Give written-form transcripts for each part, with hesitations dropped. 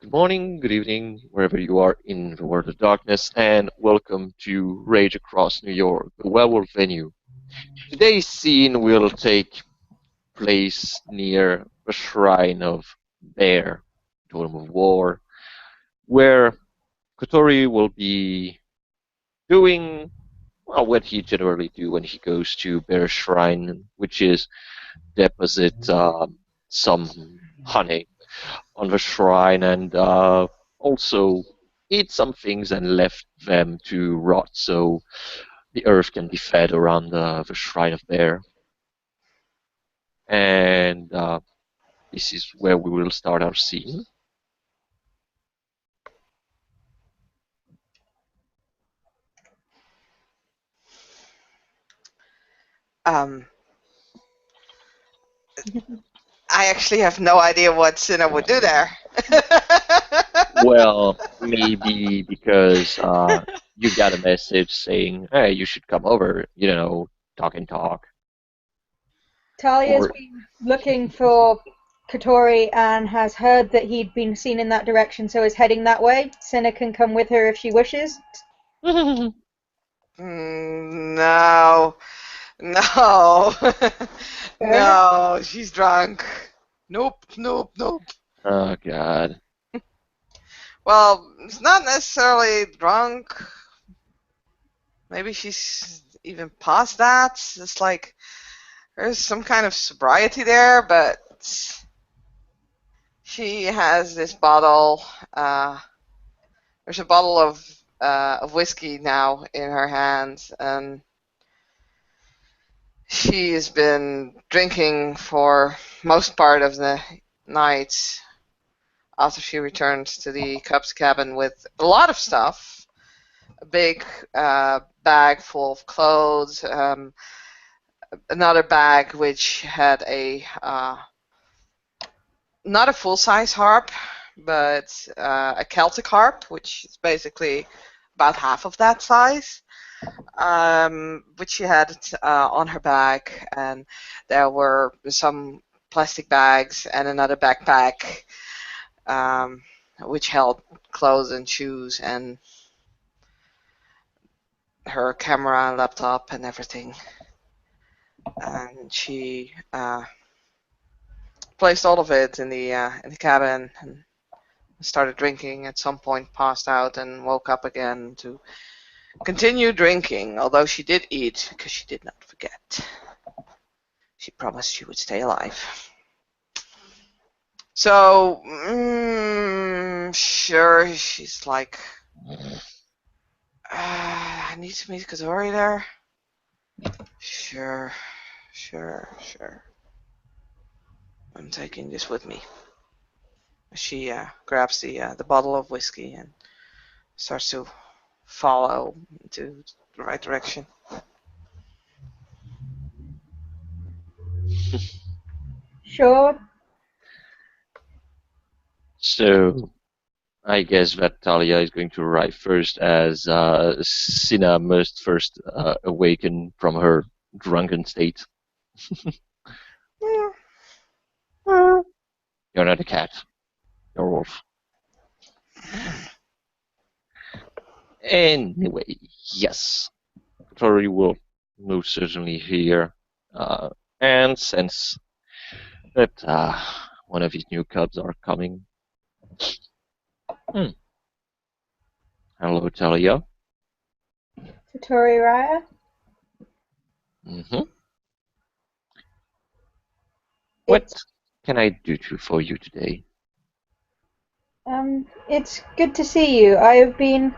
Good morning, good evening, wherever you are in the world of darkness, and welcome to Rage Across New York, the werewolf venue. Today's scene will take place near the shrine of Bear, Totem of War, where Kotori will be doing what he generally do when he goes to Bear Shrine, which is deposit some honey on the shrine and also eat some things and left them to rot so the earth can be fed around the shrine of Bear. And this is where we will start our scene. Um, I actually have no idea what Cinna would do there. Well, maybe because you got a message saying, "Hey, you should come over," talk and talk. Talia's Or been looking for Kotori and has heard that he'd been seen in that direction, so is heading that way. Cinna can come with her if she wishes. No, no, no, she's drunk. Nope, nope, nope. oh God. Well, it's not necessarily drunk. Maybe she's even past that. It's like there's some kind of sobriety there, but she has this bottle. There's a bottle of whiskey now in her hands, and she has been drinking for most part of the night after she returned to the Cubs cabin with a lot of stuff. A big bag full of clothes, another bag which had not a full-size harp, but a Celtic harp, which is basically about half of that size, which she had on her back, and there were some plastic bags and another backpack, which held clothes and shoes and her camera, laptop, and everything. And she placed all of it in the cabin and started drinking. At some point, passed out and woke up again to continue drinking. Although she did eat because she did not forget. She promised she would stay alive. So, sure, she's like, I need to meet Kotori there. Sure. I'm taking this with me. She grabs the bottle of whiskey and starts to follow into the right direction. Sure. So I guess that Talia is going to arrive first, as Sina must first awaken from her drunken state. You're not a cat. You're a wolf. Anyway, yes. Tori will most certainly hear and sense that one of his new cubs are coming. Hmm. Hello, Talia. Kotori Raya. Mm-hmm. What It's can I do for you today? it's good to see you. I've been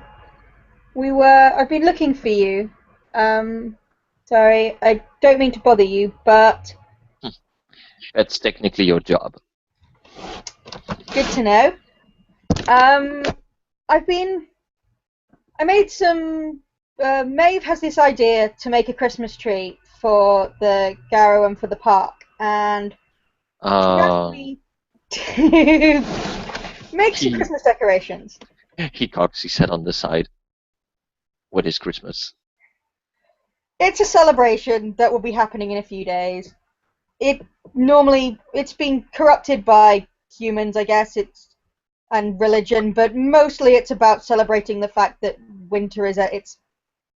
looking for you. Um, sorry, I don't mean to bother you, but That's technically your job. good to know. Um, I've been I made some. Maeve has this idea to make a Christmas tree for the Garrow and for the park, and she asked Uh, me to make some he Christmas decorations. he cocks his head on the side. What is Christmas? It's a celebration that will be happening in a few days. It's been corrupted by humans, I guess. and religion, but mostly it's about celebrating the fact that winter is at its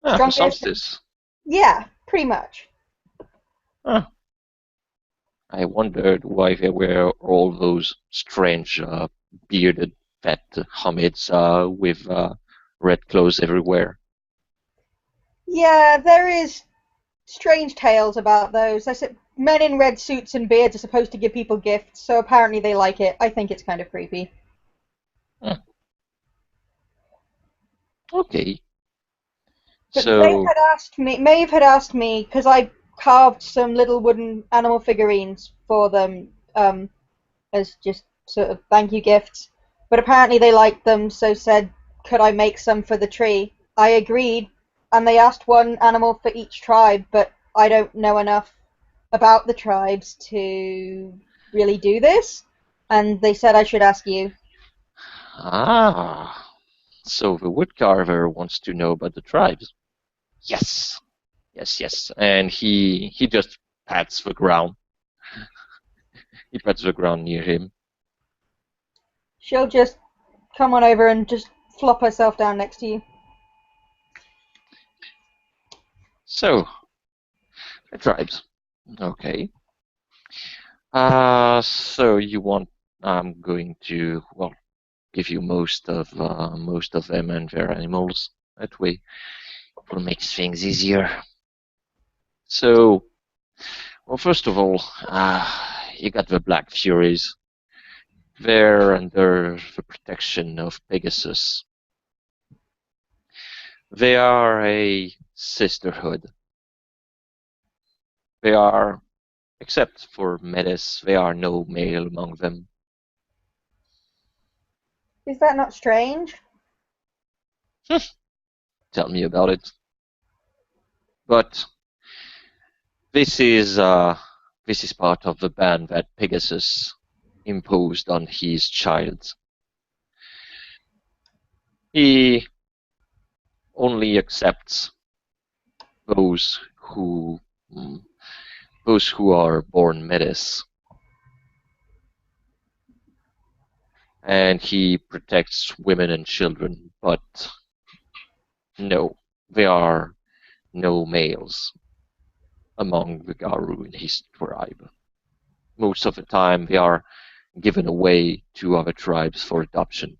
Ah, the strongest. solstice. Yeah, pretty much. Ah, I wondered why there were all those strange bearded fat Hamids with red clothes everywhere. Yeah, there is strange tales about those. I said men in red suits and beards are supposed to give people gifts, so apparently they like it. I think it's kind of creepy. Ah, okay, But they so had asked me, Maeve had asked me, because I carved some little wooden animal figurines for them as just sort of thank you gifts. But apparently they liked them, so said, could I make some for the tree? I agreed, and they asked one animal for each tribe, but I don't know enough about the tribes to really do this. And they said I should ask you. ah, so the woodcarver wants to know about the tribes. Yes, yes, yes, and he just pats the ground. He pats the ground near him. She'll just come on over and just flop herself down next to you. So the tribes. Okay. So you want? I'm going to give you most of them and their animals. That way, it will make things easier. So, well, first of all, you got the Black Furies. They're under the protection of Pegasus. They are a sisterhood. They are, except for Metis, there are no male among them. Is that not strange? Tell me about it. But this is part of the ban that Pegasus imposed on his child. He only accepts those who mm, those who are born Metis, and he protects women and children. But no, there are no males among the Garu in his tribe. Most of the time, they are given away to other tribes for adoption.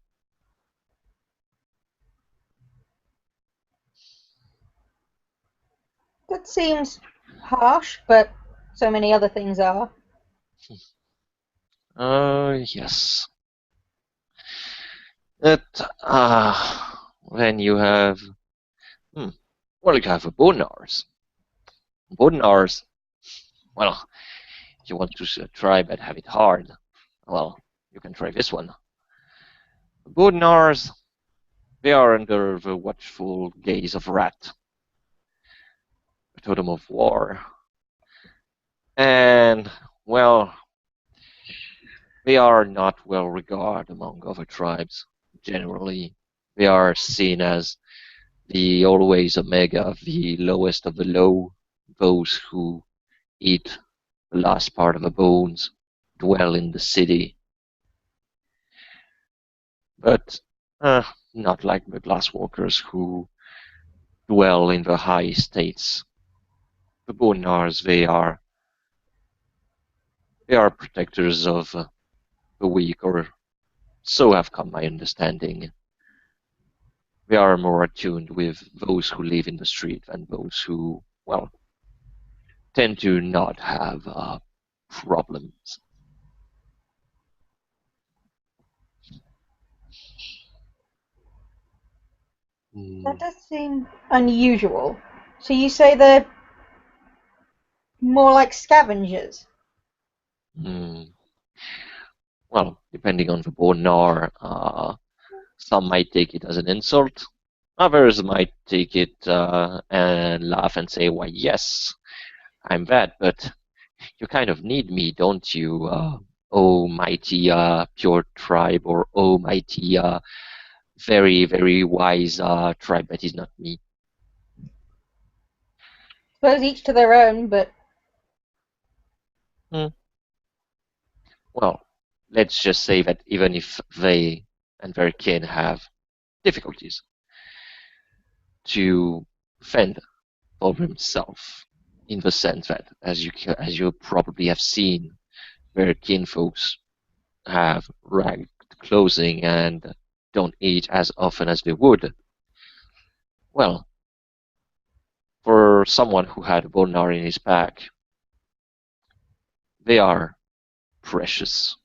That seems harsh, but so many other things are. Yes. That then you have hmm, well, you have a Bonars. Bonars, well, if you want to try but have it hard, well, you can try this one. Bonars, they are under the watchful gaze of Rat, a totem of war. And, well, they are not well regarded among other tribes. Generally, they are seen as the always omega, the lowest of the low, those who eat the last part of the bones, dwell in the city, but not like the glasswalkers who dwell in the high estates. The Bonars, they are protectors of the weak, or so have come my understanding. They are more attuned with those who live in the street than those who, well, tend to not have problems. That Mm, does seem unusual. So you say they're more like scavengers? mm. Well, depending on the Bonar, some might take it as an insult. Others might take it and laugh and say, "Why, yes, I'm that, but you kind of need me, don't you? Oh, mighty pure tribe, or oh, mighty very, very wise tribe that is not me." Suppose each to their own, but Hmm. Well, let's just say that even if they and their kin have difficulties to fend for themselves, in the sense that, as you probably have seen, their kinfolks have ragged clothing and don't eat as often as they would. Well, for someone who had Bolnar in his pack, they are precious.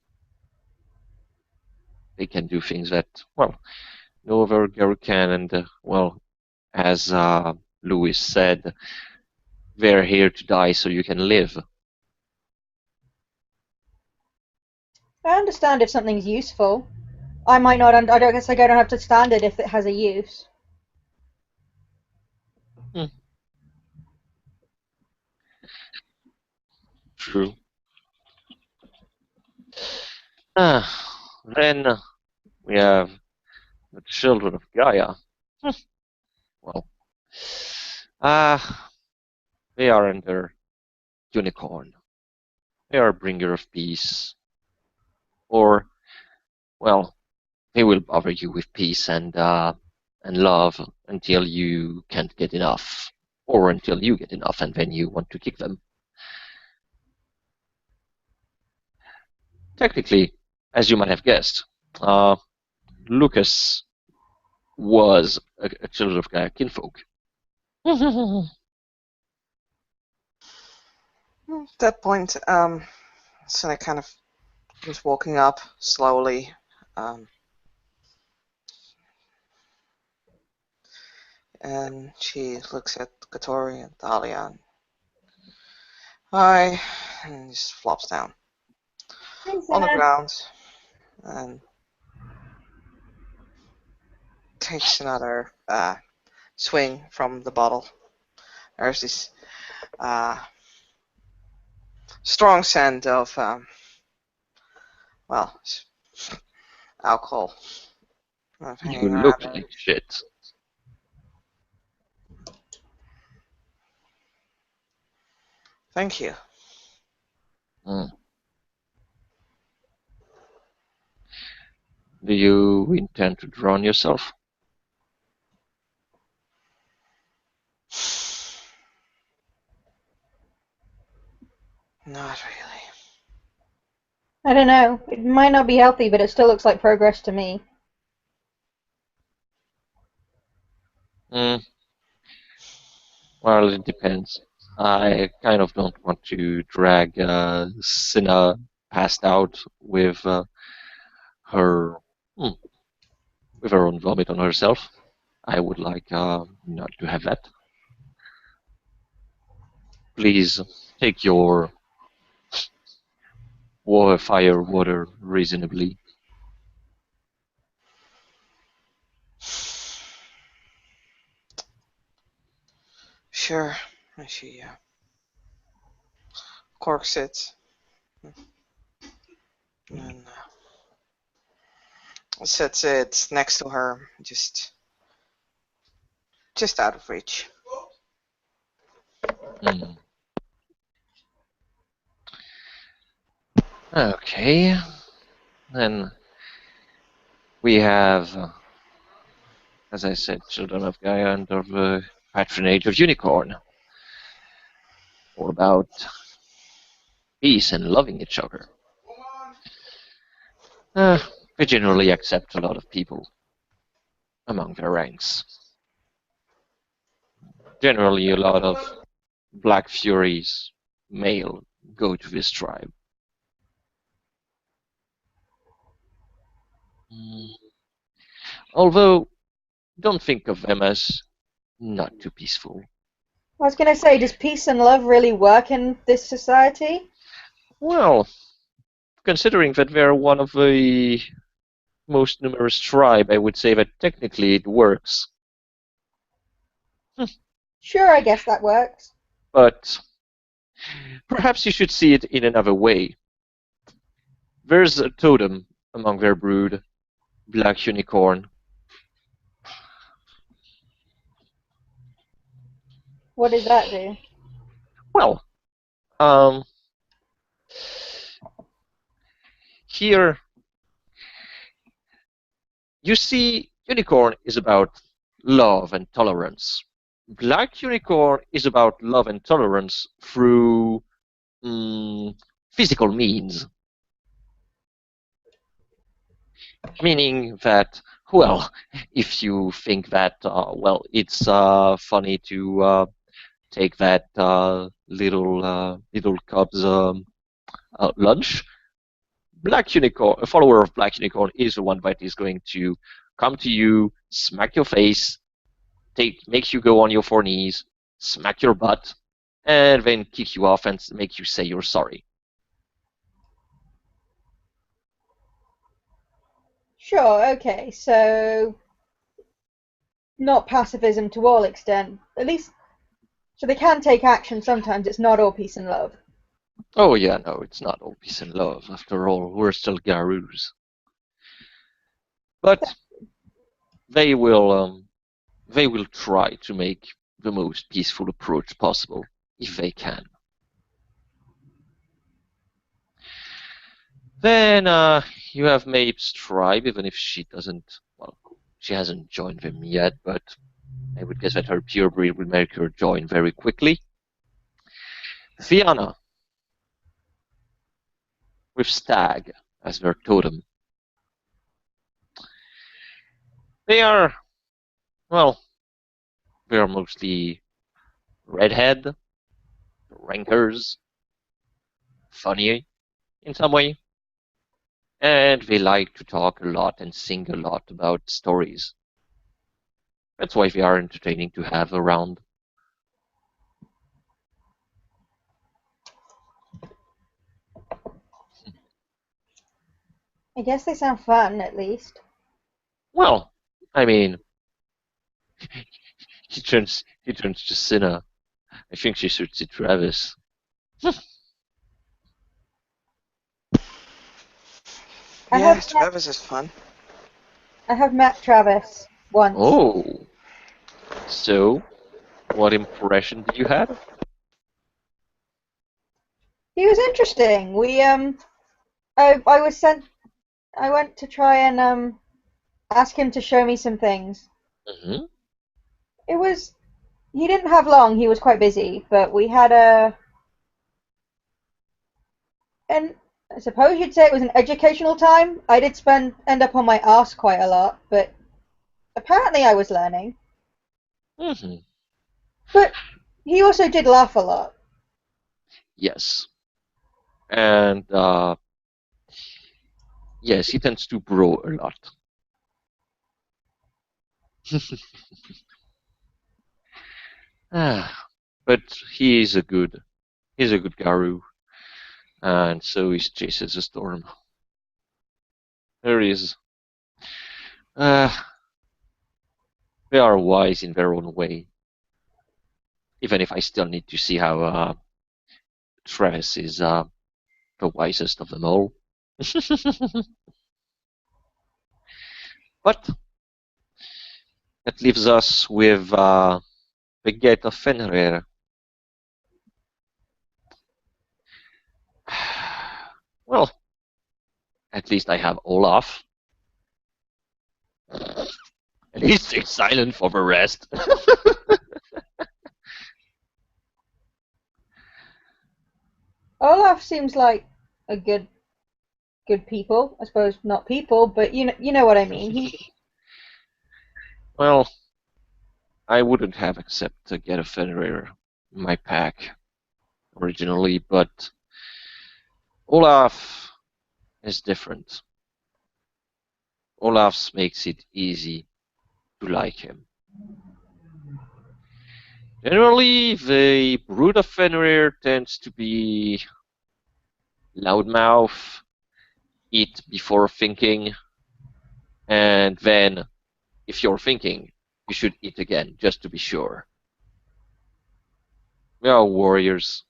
They can do things that, well, no other girl can, and, well, as Louis said, they're here to die so you can live. I understand if something's useful. I might not. I don't guess I don't have to stand it if it has a use. Hmm, true. Then we have the children of Gaia. Well, ah, they are under unicorn. They are a bringer of peace, or, well, they will bother you with peace and love until you can't get enough, or until you get enough and then you want to kick them. Technically, as you might have guessed, Lucas was a Children of Gaia kinfolk. At that point, Senna kind of was walking up slowly. And she looks at Katori and Thalia and hi, and just flops down on the ground and takes another swing from the bottle. There's this strong scent of, well, alcohol hanging You around look her. like shit. Thank you. Mm. Do you intend to drown yourself? Not really. I don't know. It might not be healthy, but it still looks like progress to me. Mm. Well, it depends. I kind of don't want to drag Cinna passed out with her mm, with her own vomit on herself. I would like not to have that. Please take your fire water reasonably. Sure. And she corks it and sets it next to her, just out of reach. Mm. Okay, then we have, as I said, Children of Gaia under the patronage of Unicorn. All about peace and loving each other. They generally accept a lot of people among their ranks. Generally, a lot of Black Furies, male, go to this tribe. Mm. Although, don't think of them as not too peaceful. I was going to say, does peace and love really work in this society? Well, considering that they're one of the most numerous tribe, I would say that technically it works. Sure, I guess that works. But perhaps you should see it in another way. There's a totem among their brood, Black Unicorn. What does that do? Well, here You see, unicorn is about love and tolerance. Black unicorn is about love and tolerance through mm, physical means, meaning that, well, if you think that, well, it's funny to take that little cub's lunch, Black Unicorn, a follower of Black Unicorn, is the one that is going to come to you, smack your face, make you go on your four knees, smack your butt, and then kick you off and make you say you're sorry. Sure, okay, so not pacifism to all extent. At least, so they can take action sometimes, it's not all peace and love. Oh yeah, no, it's not all peace and love. After all, we're still Garus. But they will try to make the most peaceful approach possible if they can. Then you have Maeve's tribe, even if she doesn't, well, she hasn't joined them yet, but I would guess that her pure breed will make her join very quickly. Fianna, with Stag as their totem. They are, well, they are mostly redhead, rankers, funny in some way, and they like to talk a lot and sing a lot about stories. That's why they are entertaining to have around. I guess they sound fun, at least. Well, I mean, he turns to Cinna. I think she should see Travis. I Yeah, have Travis is fun. I have met Travis once. Oh, so what impression did you have? He was interesting. I was sent. I went to try and ask him to show me some things. Mm-hmm. It was. He didn't have long. He was quite busy, but we had and I suppose you'd say it was an educational time. I did end up on my arse quite a lot, but apparently I was learning. Mm-hmm. But he also did laugh a lot. Yes, and yes, he tends to bro a lot. But he's a good Garu, and so is Jason the Storm. There is, uh, they are wise in their own way. Even if I still need to see how Travis is the wisest of them all. But that leaves us with the Gate of Fenrir. Well, at least I have Olaf. At least it's silent for the rest. Olaf seems like a good people. I suppose not people, but you know what I mean. Well, I wouldn't have accepted Get a Fenrir in my pack originally, but Olaf is different. Olaf's makes it easy to like him. Generally, the Brood of Fenrir tends to be loudmouth, eat before thinking, and then, if you're thinking, you should eat again, just to be sure. We are warriors,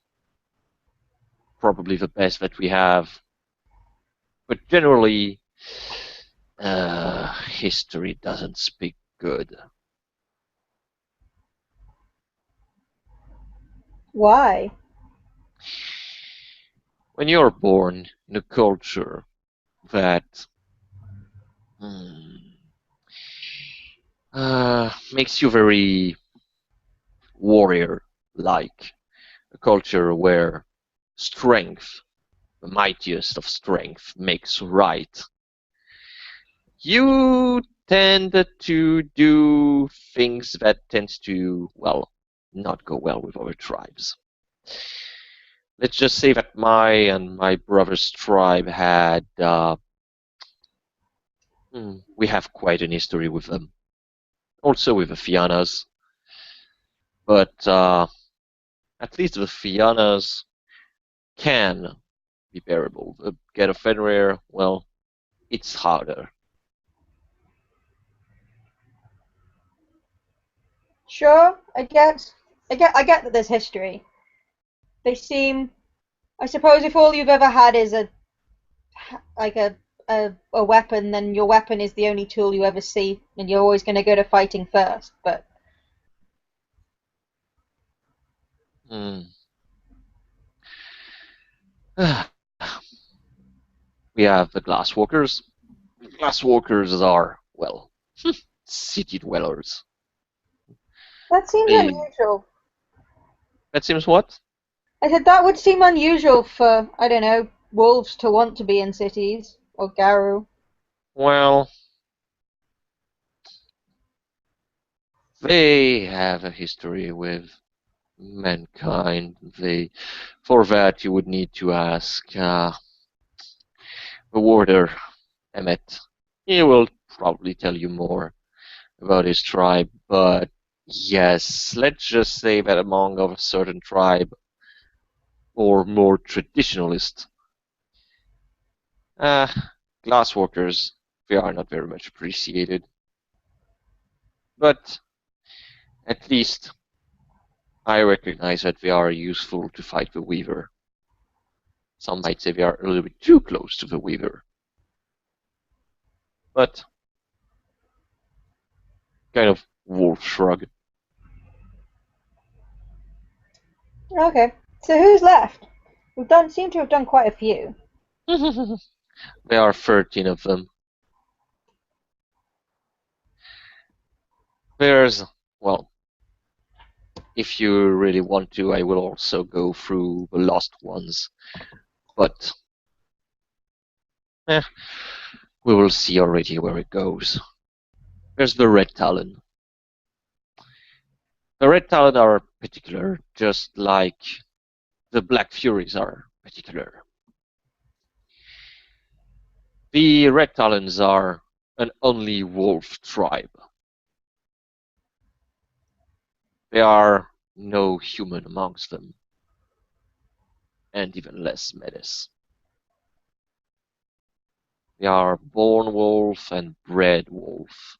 probably the best that we have, but generally, history doesn't speak good. Why? When you're born in a culture that hmm, makes you very warrior-like. A culture where strength, the mightiest of strength, makes right. You tend to do things that tends to, well, not go well with other tribes. Let's just say that my and my brother's tribe had, we have quite an history with them. Also with the Fiannas, but at least the Fiannas can be bearable. The Get of Fenrir, well, it's harder. Sure, I get that there's history. They seem, I suppose, if all you've ever had is like a weapon, then your weapon is the only tool you ever see, and you're always going to go to fighting first. But Hmm. We have the Glasswalkers. Glasswalkers are, well, city dwellers. that seems They, unusual. that seems what? I said that would seem unusual for, I don't know, wolves to want to be in cities, or Garou. Well, they have a history with mankind. For that, you would need to ask the warder, Emmet. He will probably tell you more about his tribe, but yes, let's just say that among of a certain tribe, or more traditionalist, uh, glassworkers, they are not very much appreciated. But at least I recognize that they are useful to fight the Weaver. Some might say they are a little bit too close to the Weaver. But kind of wolf shrug. Okay, so who's left? Seem to have done quite a few. There are 13 of them. There's, well, if you really want to, I will also go through the lost ones. But eh, we will see already where it goes. There's the Red Talon. The Red Talon are particular, just like the Black Furies are particular. The Red Talons are an only wolf tribe. There are no human amongst them, and even less menace. They are born wolf and bred wolf.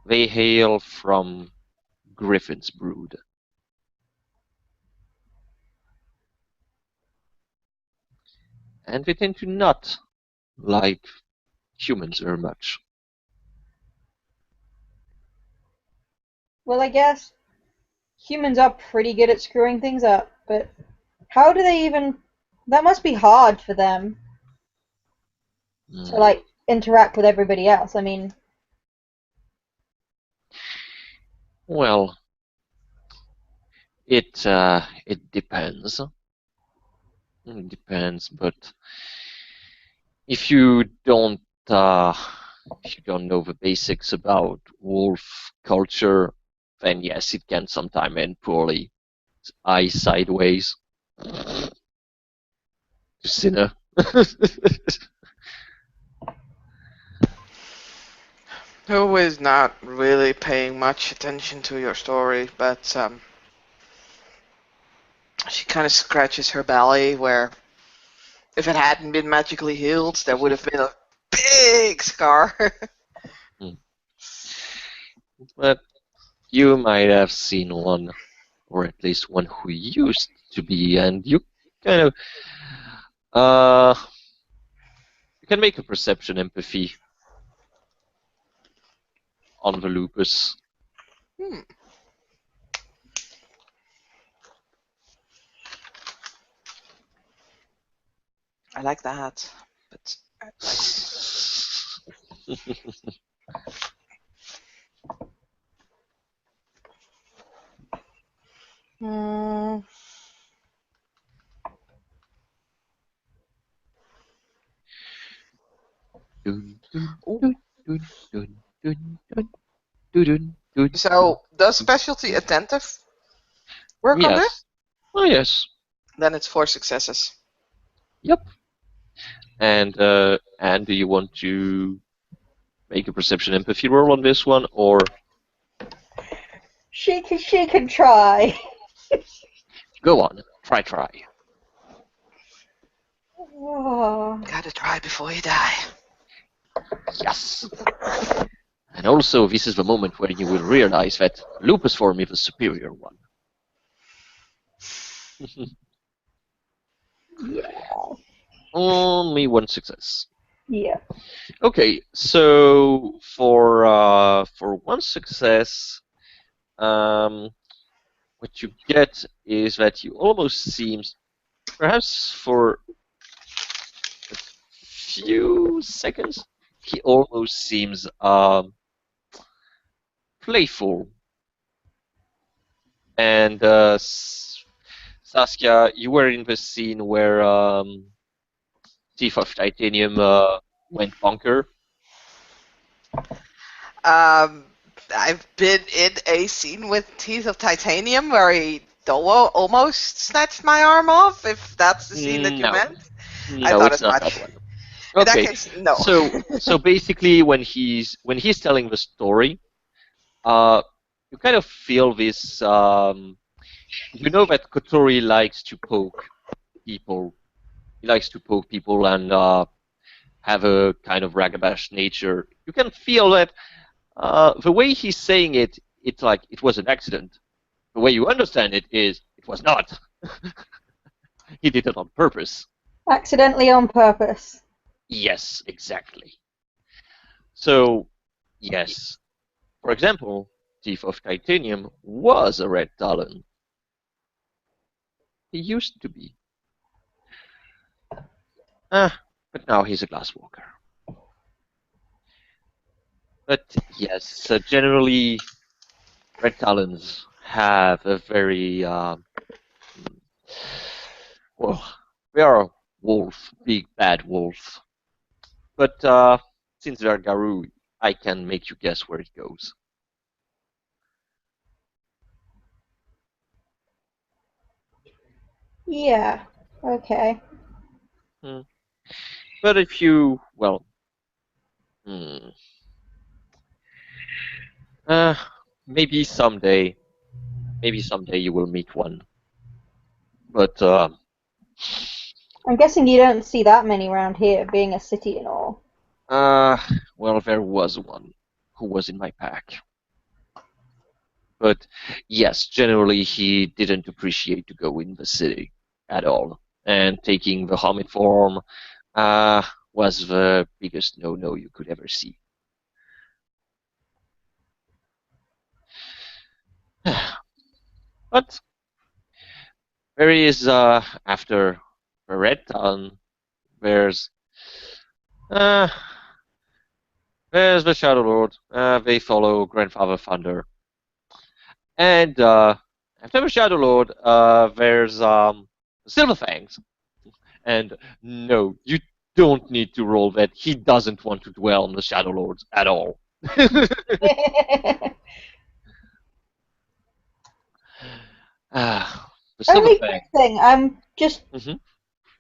They hail from Griffin's brood. And they tend to not like humans very much. Well, I guess humans are pretty good at screwing things up, but how do they even? That must be hard for them to Mm. like interact with everybody else. I mean, Well, it depends. It depends, but if you don't uh, if you don't know the basics about wolf culture, then yes, it can sometimes end poorly. Eye sideways. Sinner. Who is not really paying much attention to your story, but she kind of scratches her belly where if it hadn't been magically healed, there would have been a big scar. But you might have seen one, or at least one who used to be, and you kind of uh you can make a perception empathy on the lupus. Hmm, I like that, but Hmm. Dun, dun, Ooh. dun, dun, dun, dun, dun, dun, dun, dun, dun. So, does specialty attentive work on that? Yes. Oh, yes. Then it's 4 successes. Yep. And do you want to make a perception empathy roll on this one, or She can try. go on, try. Oh. Gotta try before you die. Yes. And also, this is the moment where you will realize that lupus form is the superior one. Yeah. Only 1 success. Yeah. Okay, so for 1 success, what you get is that you almost seems, perhaps for a few seconds, he almost seems playful. And Saskia, you were in the scene where Thief of Titanium went bonker. Um, I've been in a scene with Teeth of Titanium where he almost snatched my arm off, if that's the scene that you No, meant. I no, thought it's as not that much. one. In that Okay, case, no. so basically, when he's telling the story, you kind of feel this. You know that Kotori likes to poke people. He likes to poke people and have a kind of ragabash nature. You can feel that the way he's saying it, it's like it was an accident. The way you understand it is it was not. He did it on purpose. Accidentally on purpose. Yes, exactly. So, yes. For example, Thief of Titanium was a Red Talon. He used to be. But now he's a Glasswalker. But yes, generally, Red Talons have a very well, they are a wolf, big bad wolf. But since they're Garou, I can make you guess where it goes. Yeah. Okay. Hmm. But if you, well, hmm, uh, maybe someday, maybe someday you will meet one. But I'm guessing you don't see that many around here, being a city and all. uh, well, there was one who was in my pack. But yes, generally he didn't appreciate to go in the city at all. And taking the Hamid form uh, was the biggest no-no you could ever see. But there is, after the Red Town, there's, uh, there's the Shadow Lord. They follow Grandfather Thunder. And after the Shadow Lord, there's Silver Fangs. And no, you don't need to roll that. He doesn't want to dwell on the Shadow Lords at all. The Silver Only Fang. quick thing, just Hmm.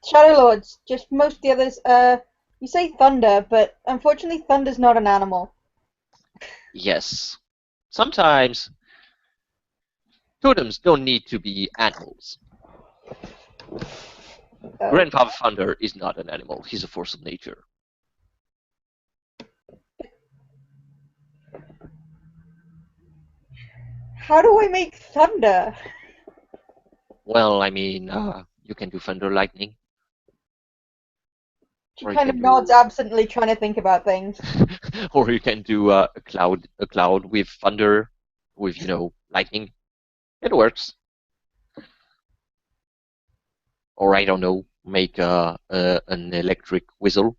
Shadow Lords, just most of the others, you say thunder, but unfortunately thunder's not an animal. Yes. Sometimes totems don't need to be animals. Oh. Grandfather Thunder is not an animal. He's a force of nature. How do I make thunder? Well, I mean, you can do thunder lightning, She or you kind of can nods do, absently, trying to think about things. or you can do a cloud with thunder, with lightning. It works. Or I don't know, make an electric whistle.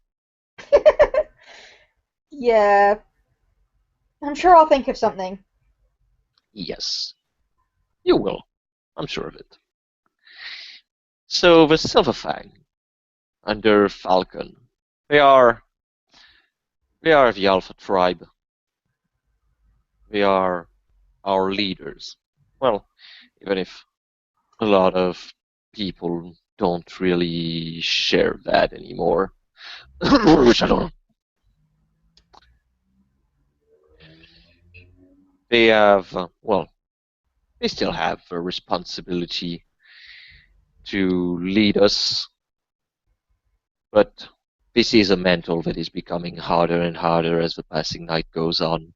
Yeah, I'm sure I'll think of something. Yes, you will. I'm sure of it. So the Silverfang under Falcon, they are they are the Alpha tribe. They are our leaders. Well, even if a lot of people don't really share that anymore. Which I don't. They have, well, they still have a responsibility to lead us, but this is a mantle that is becoming harder and harder as the passing night goes on.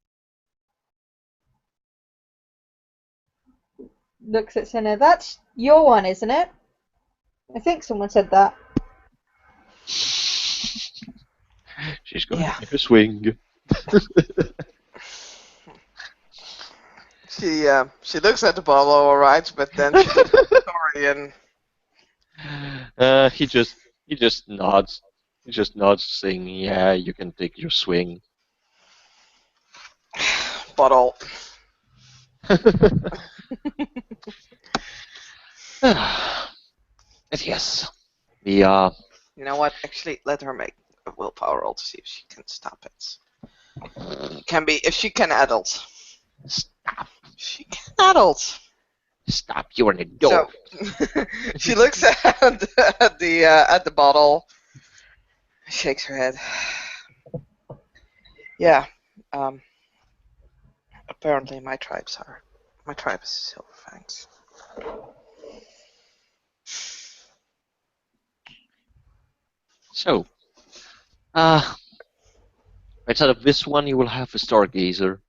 Looks at Senna. That's your one, isn't it? I think someone said that. She's going Yeah. to make a swing. She looks at the bottle, alright, but then she looks at the story and He just nods. He just nods, saying, "Yeah, you can take your swing." bottle. But yes, the You know what? Actually, let her make a willpower roll to see if she can stop it. Can be if she can adult. stop, She can adult. stop! You're an adult. So she looks at the bottle, shakes her head. Yeah. Apparently my tribe is Silverfangs. So, instead of this one, you will have a Stargazer.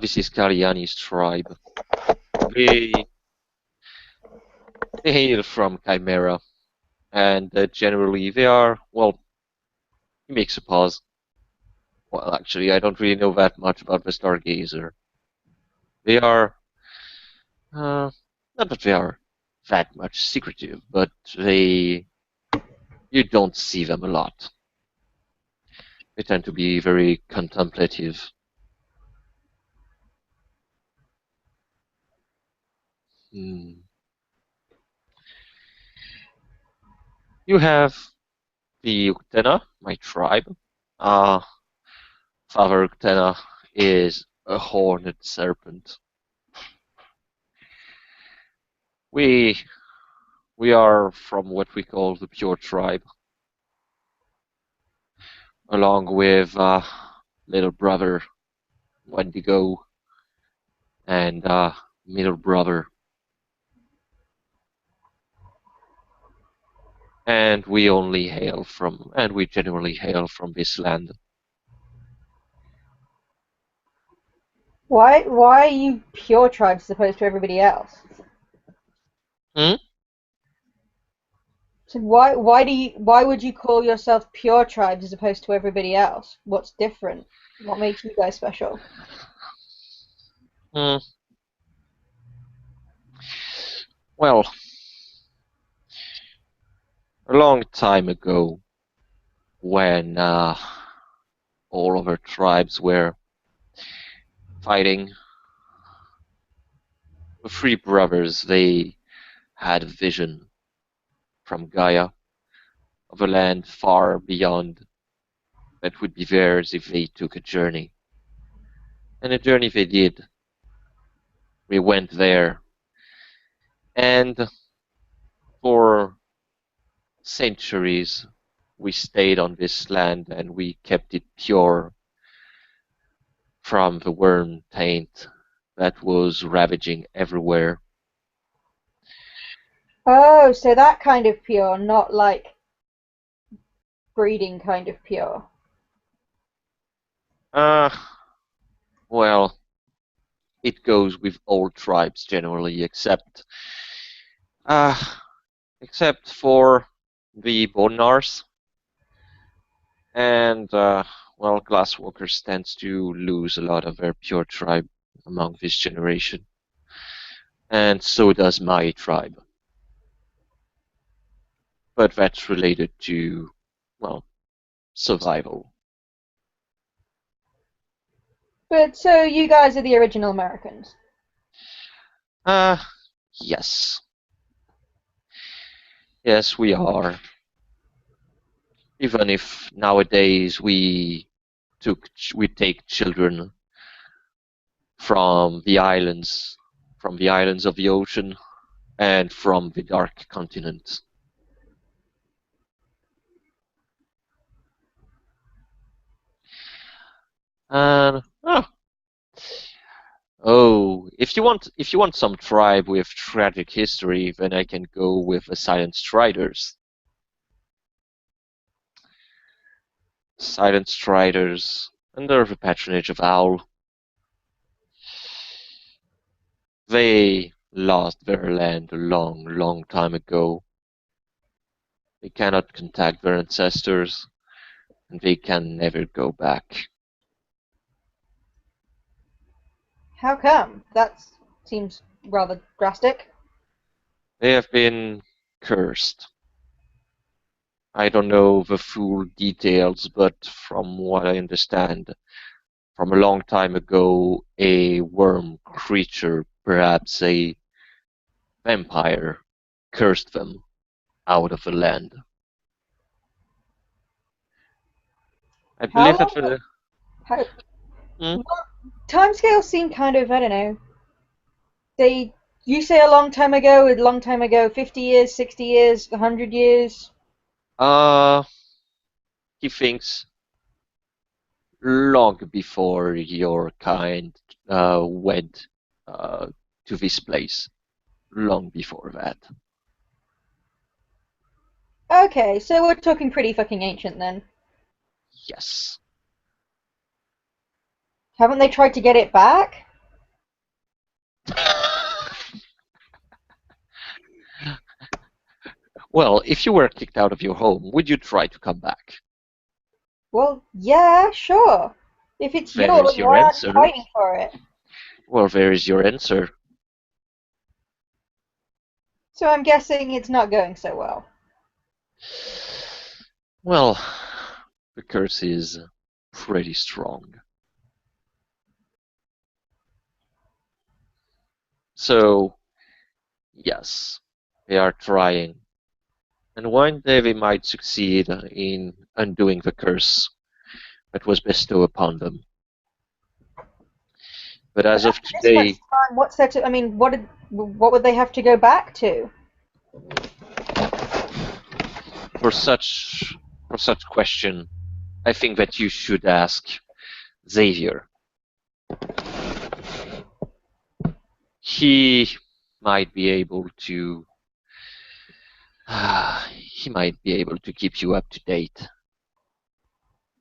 This is Karyani's tribe. They they hail from Chimera, and generally they are, well, he makes a pause. Well, actually, I don't really know that much about the Stargazer. They are, not that they are that much secretive, but you don't see them a lot. They tend to be very contemplative. Hmm. You have the Uktena, my tribe. Uh, Father Uktena is a horned serpent. We we are from what we call the pure tribe, along with little brother Wendigo and middle brother, and we generally hail from this land. Why are you pure tribes as opposed to everybody else? Hmm? So why would you call yourself pure tribes as opposed to everybody else? What's different? What makes you guys special? Hmm. Well, a long time ago, when all of our tribes were fighting, the three brothers, they had a vision from Gaia of a land far beyond that would be theirs if they took a journey. And a journey they did. We went there, and for centuries we stayed on this land and we kept it pure from the worm taint that was ravaging everywhere. Oh, so that kind of pure, not like breeding kind of pure. Uh, well, it goes with all tribes generally, uh, except for the Bonars, and well, Glasswalkers tends to lose a lot of their pure tribe among this generation, and so does my tribe. But that's related to, well, survival. But so you guys are the original Americans. Uh, yes. Yes, we are. Even if nowadays we take children from the islands, from the islands of the ocean, and from the dark continent. And if you want some tribe with tragic history, then I can go with the Silent Striders. Silent Striders, under the patronage of Owl, they lost their land a long, long time ago. They cannot contact their ancestors, and they can never go back. How come? That seems rather drastic. They have been cursed. I don't know the full details, but from what I understand, from a long time ago, a worm creature, perhaps a vampire, cursed them out of the land. I How believe that long? the How, hmm? timescales seem kind of, I don't know. They, you say a long time ago, 50 years, 60 years, 100 years. uh he thinks long before your kind went to this place. Long before that. Okay, so we're talking pretty fucking ancient then. Yes. Haven't they tried to get it back? Well, if you were kicked out of your home, would you try to come back? Well, yeah, sure. If it's There yours, is your why aren't you answer. fighting for it? Well, there is your answer. So I'm guessing it's not going so well. Well, the curse is pretty strong. So, yes, they are trying. And one day they might succeed in undoing the curse that was bestowed upon them. But But as of after this much today, time, what's there to? I mean, what would they have to go back to? for such for such question, I think that you should ask Xavier. He might be able to he might be able to keep you up to date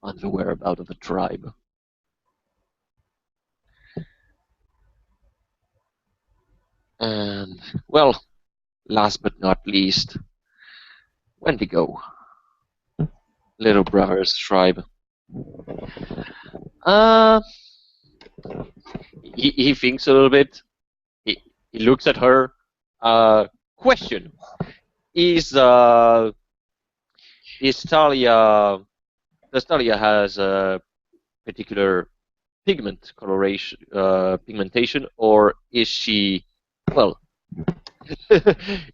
on the whereabouts of the tribe. And well, last but not least, Wendigo, little brother's tribe. Uh, he thinks a little bit. He looks at her. Question: Is is Talia? Does Talia has a particular pigmentation, or is she, well,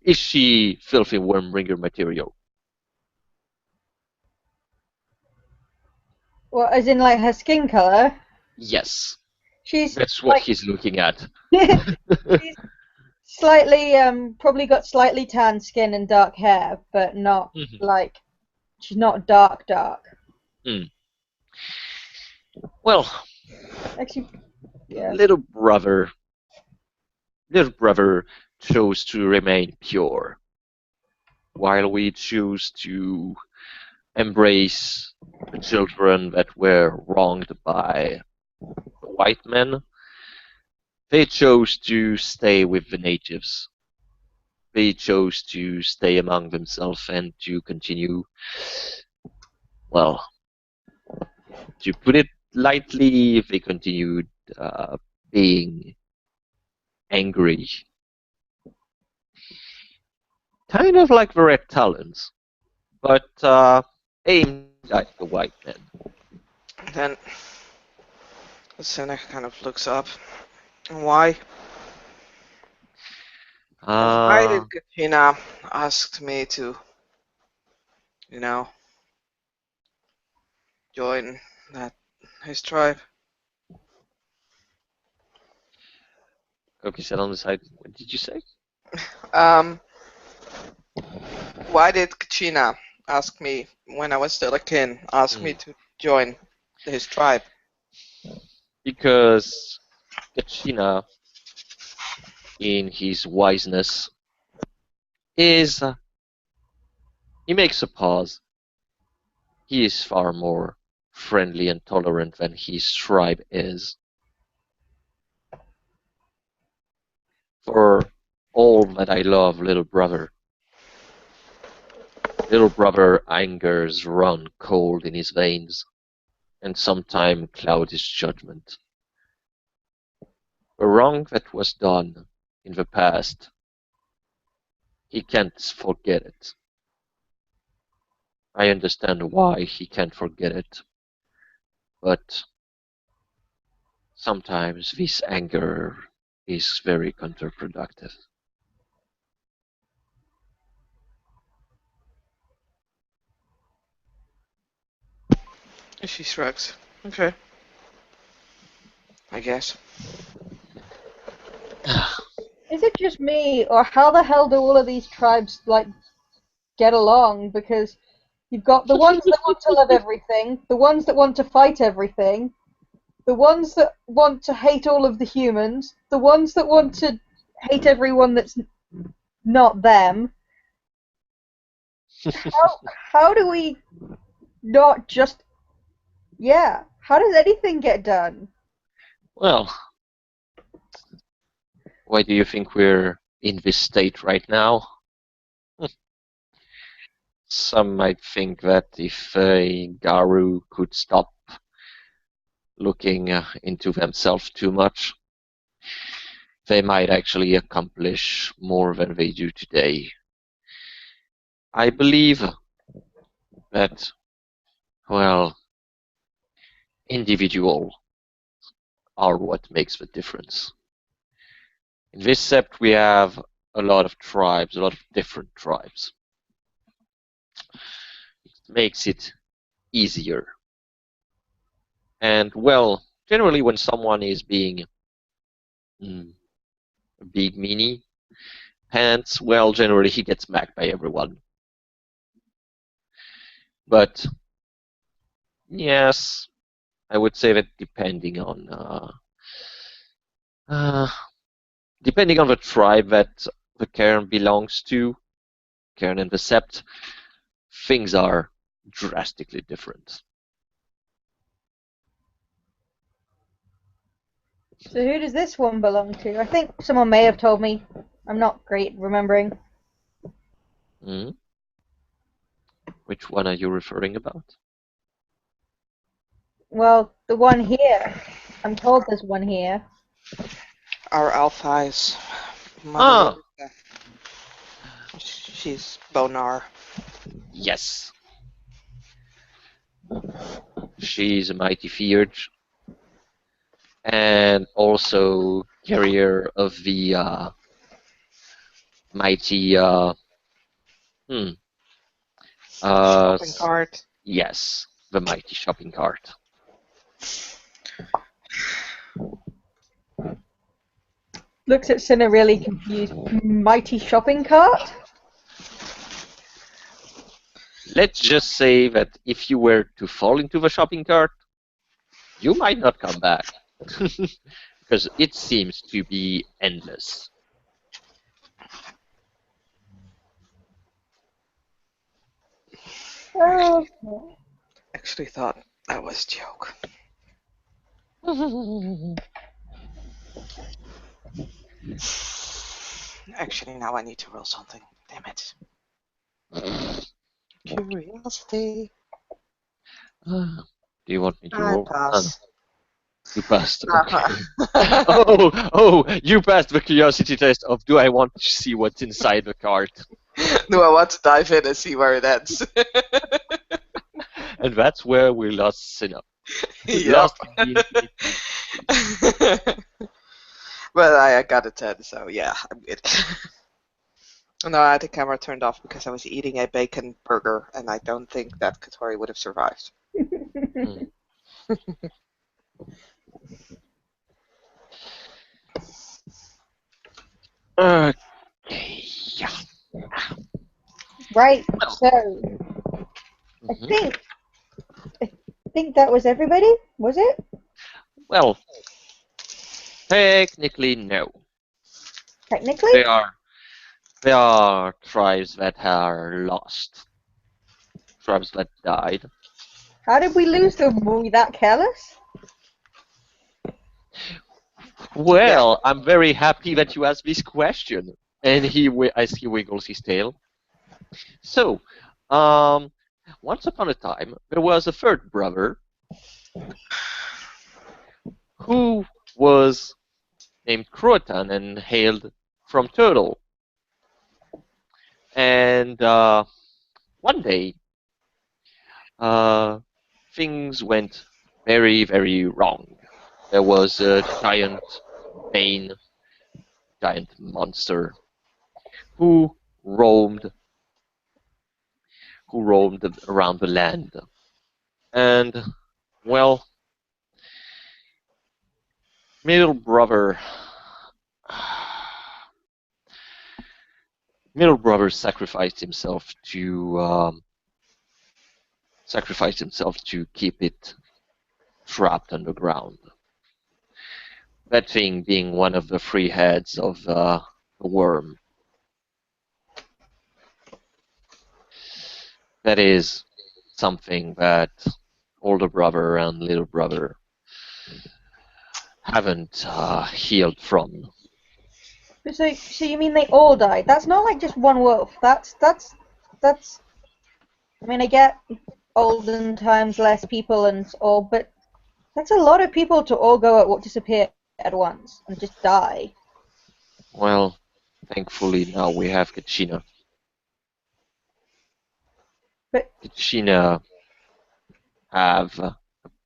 is she filthy wormbringer material? Well, as in like her skin color. Yes, She's that's what like he's looking at. she's slightly probably got slightly tan skin and dark hair, but not Mhm. like she's not dark dark. Mm. Well, Actually, yeah. little brother, little brother chose to remain pure, while we choose to embrace the children that were wronged by the white men. They chose to stay with the natives. They chose to stay among themselves and to continue, well, to put it lightly, they continued being angry. Kind of like the Red Talons, but aimed at the white men. Then Seneca kind of looks up. Why? Why did Uh, Katrina ask me to, you know, join that his tribe? okay, set on the side. What did you say? Um, why did Katrina ask me when I was still a kin, ask me Hmm. to join his tribe? Because Kachina, in his wiseness, is he makes a pause. He is far more friendly and tolerant than his tribe is. For all that I love little brother, little brother angers run cold in his veins, and sometime cloud his judgment. The wrong that was done in the past, he can't forget it. I understand why he can't forget it, but sometimes this anger is very counterproductive. She shrugs. Okay, I guess. Is it just me, or how the hell do all of these tribes like get along? Because you've got the ones that want to love everything, the ones that want to fight everything, the ones that want to hate all of the humans, the ones that want to hate everyone that's not them. How do we not just how does anything get done? Well, why do you think we're in this state right now? Some might think that if Garu could stop looking into themselves too much, they might actually accomplish more than they do today. I believe that, well, individuals are what makes the difference. In this sept, we have a lot of tribes, a lot of different tribes. It makes it easier. And, well, generally when someone is being a big meanie pants, well, generally he gets smacked by everyone. But, yes, I would say that uh, depending on the tribe that the cairn belongs to, cairn and the sept, things are drastically different. So who does this one belong to? I think someone may have told me. I'm not great remembering. Mm? Which one are you referring about? Well, the one here. I'm told there's one here. Our Alphai's Mother Ah, Larissa. She's Bonar. yes. She's a mighty feared and also carrier of the mighty hmm, Shopping cart. yes, the mighty shopping cart. Looks at Cinna really confused. Mighty shopping cart? Let's just say that if you were to fall into the shopping cart, you might not come back. Because it seems to be endless. Oh. Actually thought that was a joke. Actually, now I need to roll something. Damn it. Curiosity. Do you want me to I roll? Oh, no. pass. You passed. Okay. Uh-huh. You passed the curiosity test of do I want to see what's inside the cart? Do I want to dive in and see where it ends? And that's where we lost Sinnoh. Yep. Lost the But I got a 10, so yeah, I'm good. No, I had the camera turned off because I was eating a bacon burger, and I don't think that Katori would have survived. Hmm. Okay. Yeah. Right. Well. So I Mhm. think I think that was everybody. Was it? Well, technically no. Technically. They are There are tribes that are lost, tribes that died. How did we lose them? Were we that careless? Yeah. Well, I'm very happy that you asked this question. And as he wiggles his tail. So, um, once upon a time, there was a third brother who was named Croatan and hailed from Turtle. And one day, uh, things went very, very wrong. There was a Bane, giant monster who roamed around the land. And well, middle brother middle brother sacrificed himself to keep it trapped underground. That thing being one of the three heads of the worm. That is something that older brother and little brother haven't healed from. So you mean they all died? That's not like just one wolf. That's. I mean, I get olden times, less people and all, but that's a lot of people to all disappear at once and just die. Well, thankfully now we have Kachina. But Kachina have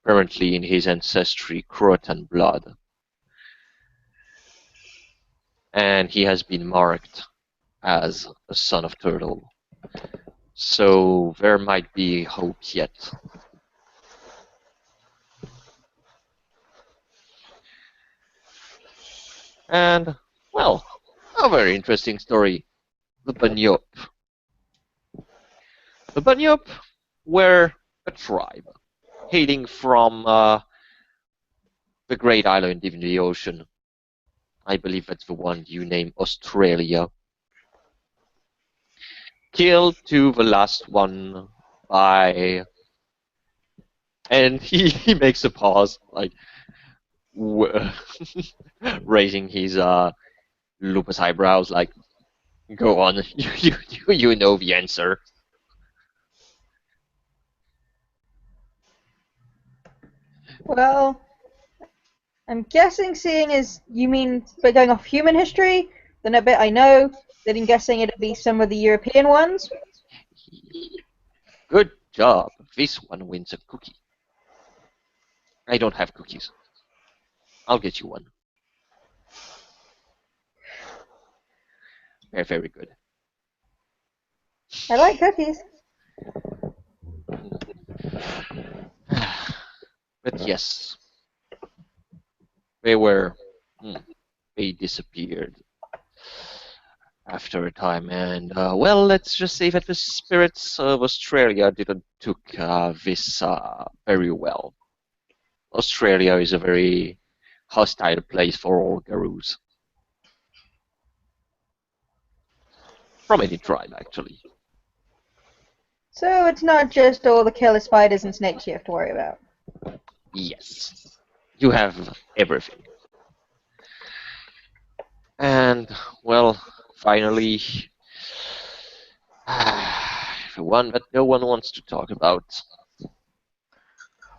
apparently in his ancestry Croatan blood, and he has been marked as a son of turtle. So there might be hope yet. And, well, a very interesting story. The Banyup. The Banyup were a tribe hailing from the great island in the ocean. I believe that's the one you name Australia. Killed to the last one by... And he makes a pause, like, raising his lupus eyebrows, like, go on, you know the answer. well, I'm guessing, seeing as you mean, but going off human history, then I bet I know. Then I'm guessing it'll be some of the European ones. Good job. This one wins a cookie. I don't have cookies. I'll get you one. They're very good. I like cookies. But yes, they were. They disappeared after a time, and well, let's just say that the spirits of Australia didn't took this very well. Australia is a very hostile place for all Garus. From any tribe, actually. So it's not just all the killer spiders and snakes you have to worry about. Yes. You have everything. And, well, finally, the one that no one wants to talk about.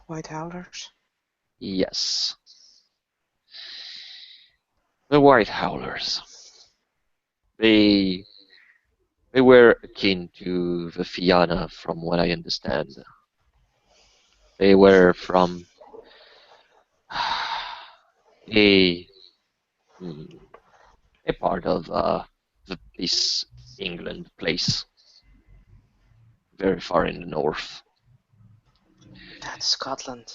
White Howlers. Yes. The White Howlers. They they were akin to the Fianna, from what I understand. They were from a a part of this England place, very far in the north. That's Scotland.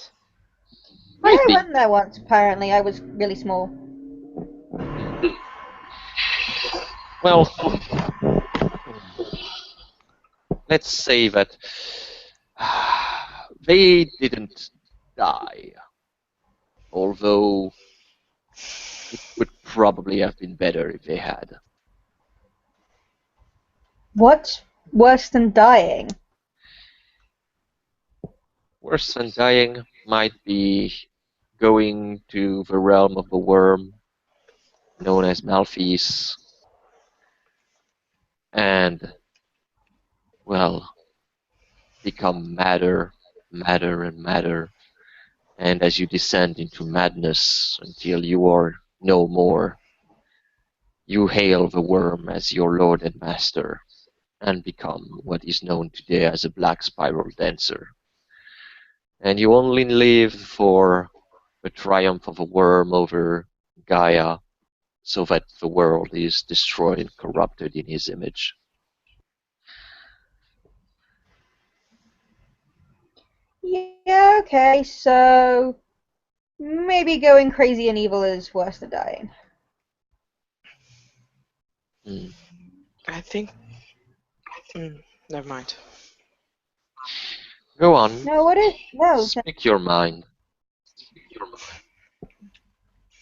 Yeah, Might I be. went there once. Apparently, I was really small. Well, let's say that they didn't die, although it would probably have been better if they had. What's worse than dying? Worse than dying might be going to the realm of the worm, known as Malphys, and, well, become madder, madder, and madder, and as you descend into madness until you are no more, you hail the worm as your lord and master, and become what is known today as a Black Spiral Dancer. And you only live for the triumph of a worm over Gaia, so that the world is destroyed and corrupted in his image. Yeah, okay, so maybe going crazy and evil is worse than dying. Hmm. I think. Never mind. Go on, No, what is no? speak your mind.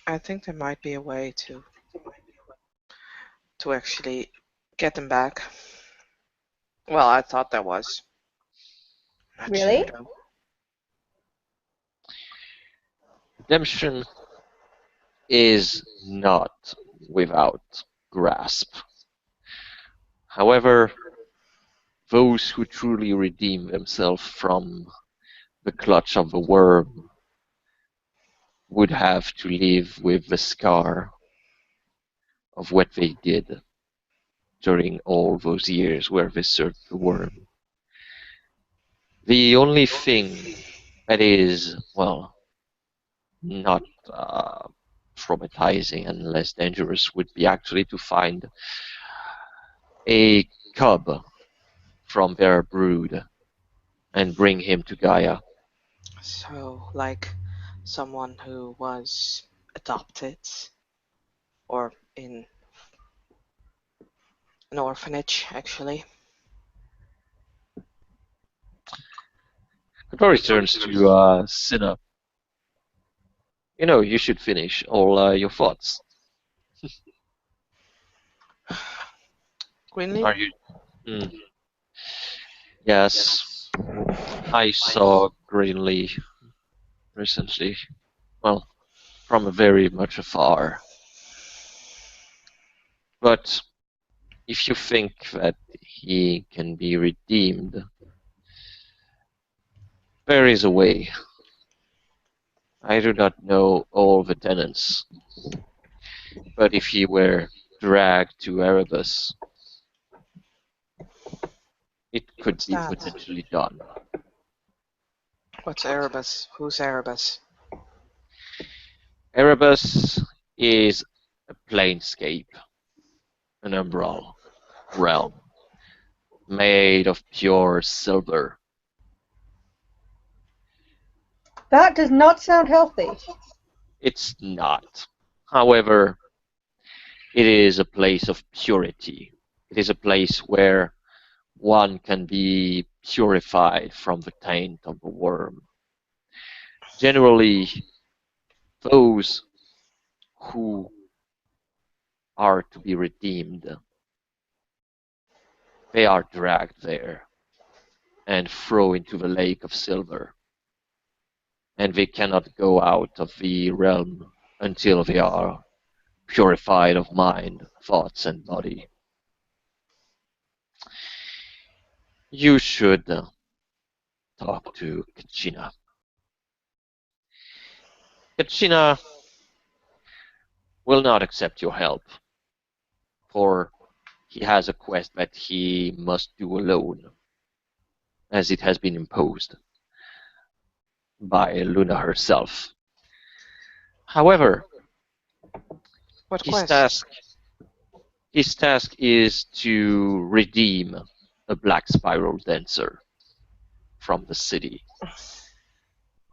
I think there might be a way to actually get them back. Well, I thought there was. Not sure Really? though. Redemption is not without grasp. However, those who truly redeem themselves from the clutch of the worm would have to live with the scar of what they did during all those years where they served the worm. The only thing that is, well, not traumatizing and less dangerous would be actually to find a cub from their brood and bring him to Gaia. So, like someone who was adopted or in an orphanage, actually. Control turns to Cinna. You know, you should finish all your thoughts. Greenleaf? Are you? Hmm. Yes, I saw Greenlee recently. Well, from a very much afar. But if you think that he can be redeemed, there is a way. I do not know all the tenets, but if he were dragged to Erebus, it could What's be that? potentially done. What's Erebus? Who's Erebus? Erebus is a planescape, an umbral realm, made of pure silver. That does not sound healthy. It's not. However, it is a place of purity. It is a place where one can be purified from the taint of the worm. Generally, those who are to be redeemed, they are dragged there and thrown into the lake of silver, and they cannot go out of the realm until they are purified of mind, thoughts, and body. You should talk to Kachina. Kachina will not accept your help, for he has a quest that he must do alone, as it has been imposed by Luna herself. However, What his quest? task His task is to redeem a black spiral dancer from the city.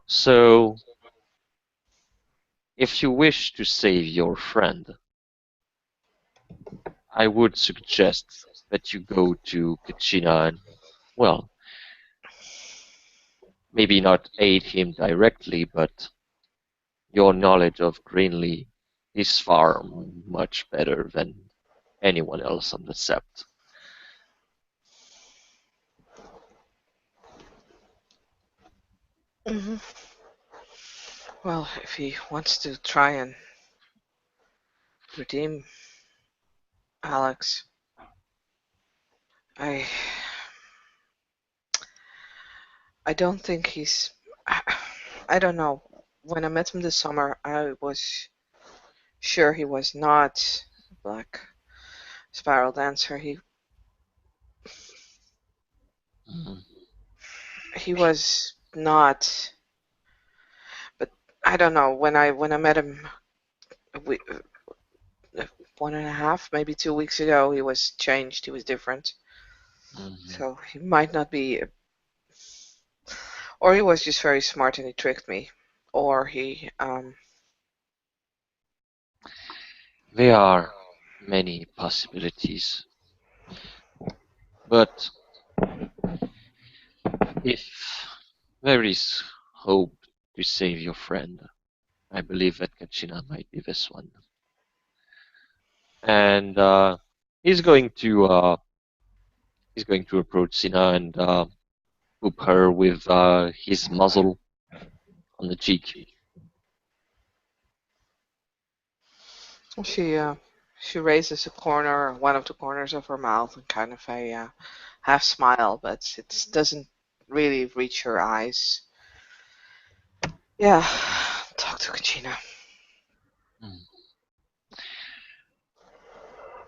So, if you wish to save your friend, I would suggest that you go to Kachina and, well, maybe not aid him directly, but your knowledge of Greenlee is far much better than anyone else on the Sept. Hmm. Well, if he wants to try and redeem Alex, I I don't think he's. I don't know. When I met him this summer, I was sure he was not a black spiral dancer. Mhm. He was not. But I don't know. When I met him, we, 1.5, maybe 2 weeks ago, he was changed. He was different. Mhm. So he might not be. Or he was just very smart and he tricked me. Or he. There are many possibilities, but if there is hope to save your friend, I believe that Kachina might be this one. And he's going to approach Sina and whoop her with his muzzle on the cheek. She raises one of the corners of her mouth, and kind of a half smile, but it doesn't really reach her eyes. Yeah, talk to Kachina. Mm.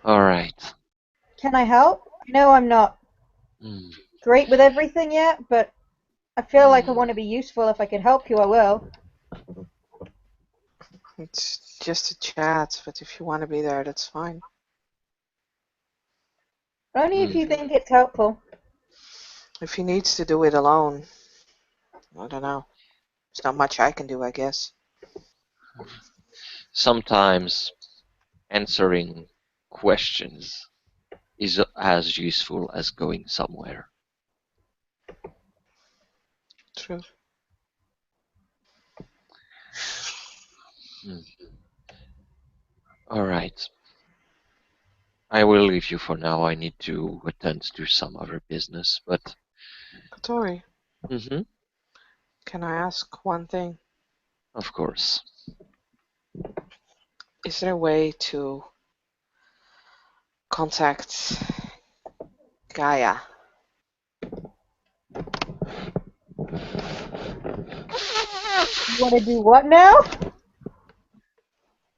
All right. Can I help? I know I'm not Mm. great with everything yet, but I feel like I Mm. want to be useful. If I can help you, I will. It's just a chat, but if you want to be there, that's fine. Only if you Mm. think it's helpful. If he needs to do it alone, I don't know. There's not much I can do, I guess. Sometimes answering questions is as useful as going somewhere. True. Mm. All right. I will leave you for now. I need to attend to some other business, but Katori, hmm can I ask one thing? of course. Is there a way to contact Gaia? You want to do what now?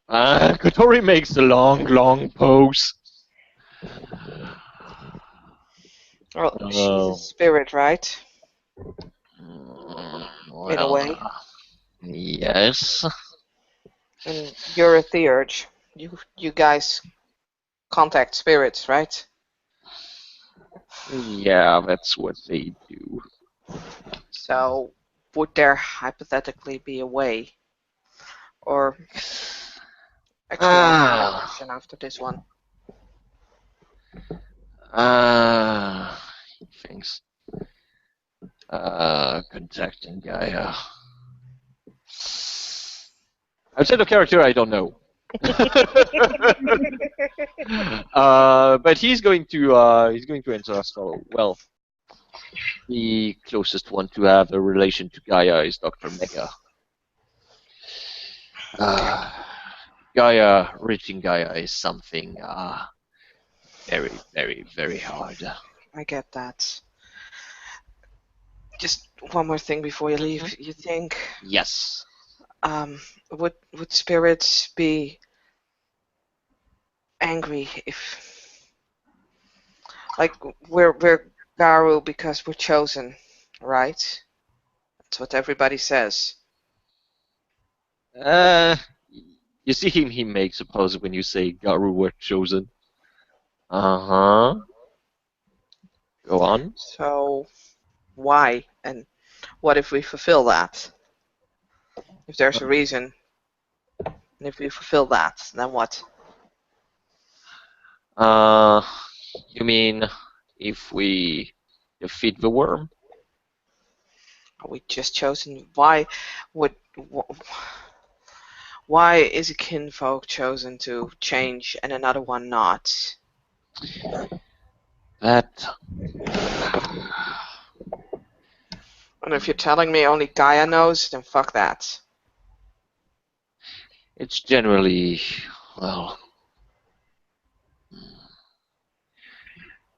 Kotori makes a long, long pose. Well, she's a Oh, spirit, right? In a well, way. yes. And you're a theurge. You guys contact spirits, right? Yeah, that's what they do. So would there hypothetically be a way? Or actually I have another Ah, question after this one. thanks. Contacting Gaia. Outside of character, I don't know. But he's going to answer us. So, well, the closest one to have a relation to Gaia is Dr. Mega. Okay, Uh, Gaia, reaching Gaia is something very, very, very hard. I get that. Just one more thing before you Mhm. leave. You think Yes. would spirits be angry if like we're Garu because we're chosen, right? That's what everybody says. Uh, you see him, he makes a pose when you say Garu were chosen. Uh-huh. Go on. So, why? And what if we fulfill that? If there's a reason, and if we fulfill that, then what? Uh, you mean if we defeat the worm? Are we just chosen? Would why is a kinfolk chosen to change and another one not? That And if you're telling me only Gaia knows, then fuck that. it's generally, well,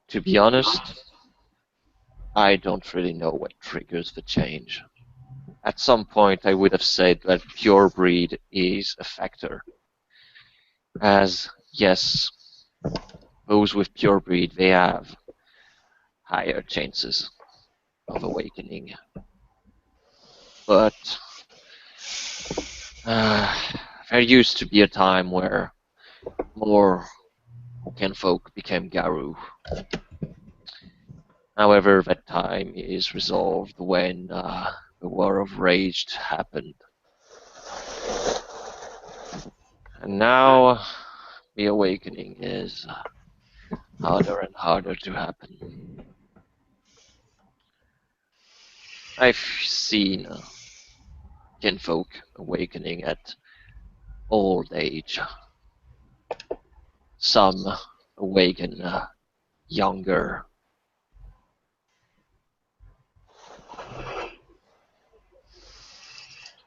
to be honest, I don't really know what triggers the change. At some point, I would have said that pure breed is a factor. As, yes, those with pure breed, they have higher chances of awakening. But there used to be a time where more kinfolk became Garou. However, that time is resolved when the War of Rage happened. And now the awakening is harder and harder to happen. I've seen kinfolk awakening at old age. Some awaken younger.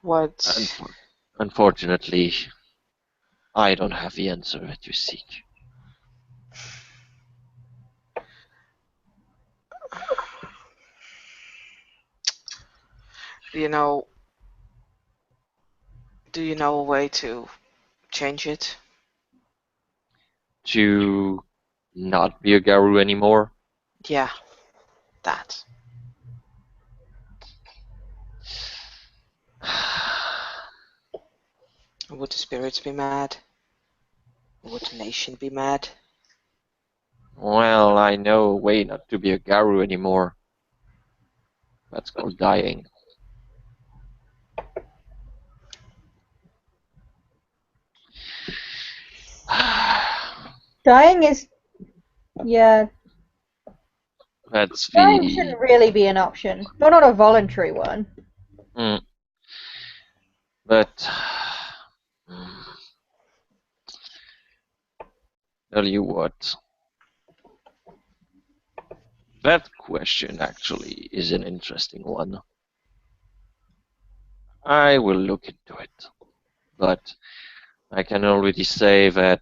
What? Unfortunately, I don't have the answer that you seek. Do you know? Do you know a way to change it? To not be a Garou anymore? Yeah, that. Would the spirits be mad? Would the nation be mad? Well, I know a way not to be a Garou anymore. That's called dying. Dying is, yeah, That's dying the... shouldn't really be an option. Not a voluntary one. But... Tell you what. That question actually is an interesting one. I will look into it. But I can already say that,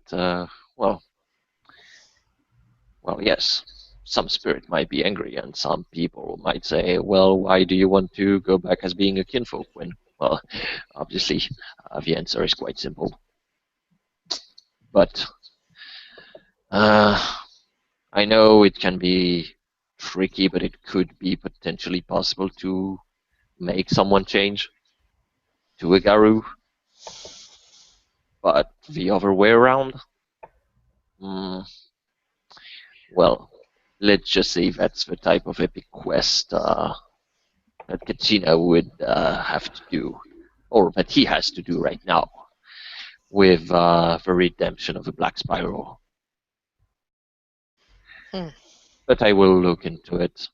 well, yes, some spirit might be angry, and some people might say, well, why do you want to go back as being a kinfolk when, well, obviously, the answer is quite simple. But I know it can be tricky, but it could be potentially possible to make someone change to a Garou. But the other way around, well, let's just say that's the type of epic quest that Katsina would have to do, or that he has to do right now, with the redemption of the Black Spiral. But I will look into it.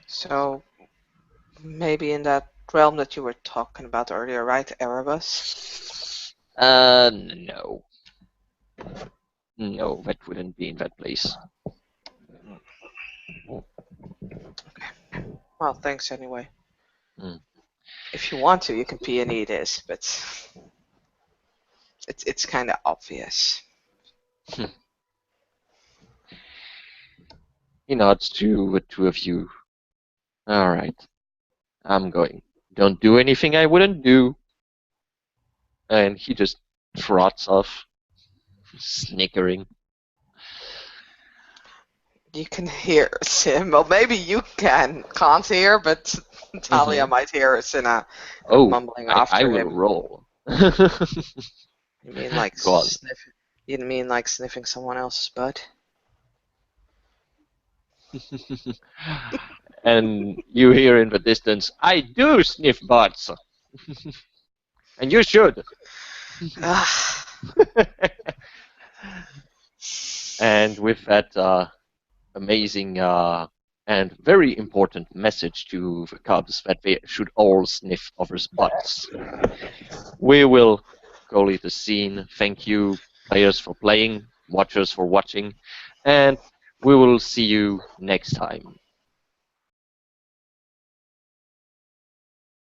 So, maybe in that realm that you were talking about earlier, right? Erebus? No. No, that wouldn't be in that place. Okay. Well, thanks anyway. Mm. If you want to, you can P&E this, but it's kind of obvious. He nods to the two of you. Alright. I'm going. Don't do anything I wouldn't do. And he just trots off, snickering. You can hear Sim. Well, maybe you can't hear, but Talia might hear us in a mumbling after I will him. roll. You mean like Go on. sniffing? You didn't mean like sniffing someone else's butt? And you hear in the distance, I do sniff butts. And you should. Ah, And with that amazing and very important message to the Cubs that they should all sniff others' butts, we will call it a scene. Thank you, players, for playing, watchers for watching, and we will see you next time.